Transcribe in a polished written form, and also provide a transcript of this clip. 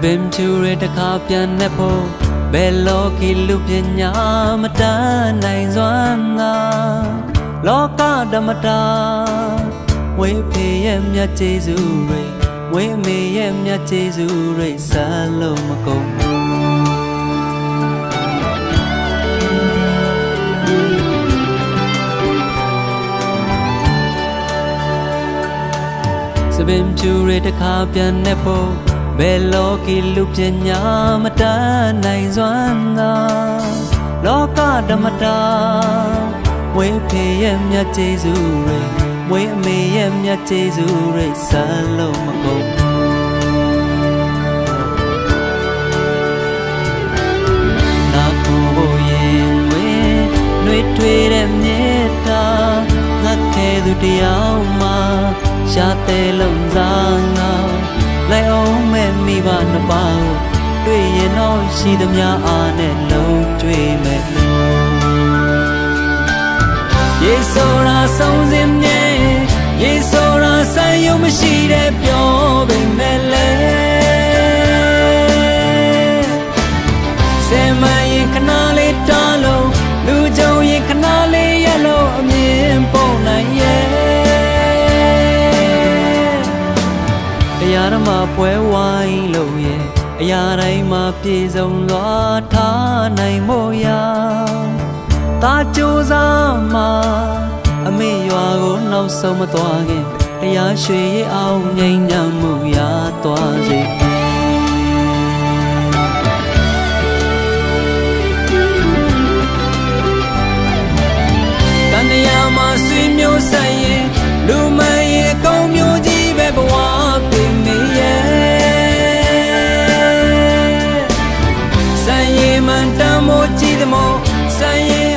ပင်ဖြူရတခါပြန်နေဖို့ဘယ်လောကီလူပညာမတန်းနိုင်စွမ်းသာလောကဓမ္မတာဝေဖေရဲ့မြတ်ကျေးဇူးတွေဝေမေရဲ့မြတ်ကျေးဇူးတွေဆက်လို့မကုန်စပင်ဖြူရတခါပြန်နေဖို့ဘယ်လောကီလူပညာမတန်းနိုင်စွမ်းသာလောကဓမ္မတာဝေဖေရဲ့မြတ်ကျေးဇူးတွေဝေအမေရဲ့မြတ်ကျေးဇူးတွေဆက်လို့မကုန်နာကိုရင်ဝင်နှွေးထွေးတဲ့မြေတာငါခဲသူတယောက်မှရှာတဲ့လုံးစားငါလိုက်အောင်မဲ့မိဘနှစ်ပါးတွေ့ရင်တော့ရှိသမျှအားနဲ့လုံးကျွေးမဲ့ယေဆိုရာဆုံးစင်မြဲယေဆိုရာဆိုင်ရုံမရှိတဲ့ပြောပေမဲ့လေစေမရင်ခဏလေးတားလို့လူကြုံရင်ခဏလေးရလို့အမြင်ပုံနိုင်ရဲ့တရားဓမ္မပွဲဝိုင်းလို့ရဲ့အရာတိုင်းမှာပြည့်စုံစွာထားနိုင်မို့ရာတာကြိုးစားမှာအမေရွာကိုနောက်ဆုံးမသွားခင်တရားရွှေရအောင်ငြိမ်းချမ်းမှုရသွားစေတန်တရားမှာဆွေမျိုးဆိုင်ရင်လူမရဲ့အကောင်းမျိုးကြီးပဲဘဝပြင်မေရဲ့ဆိုင်ရင်မှန်တမ်းမို့ကြည့်သမို့ဆိုင်ရင်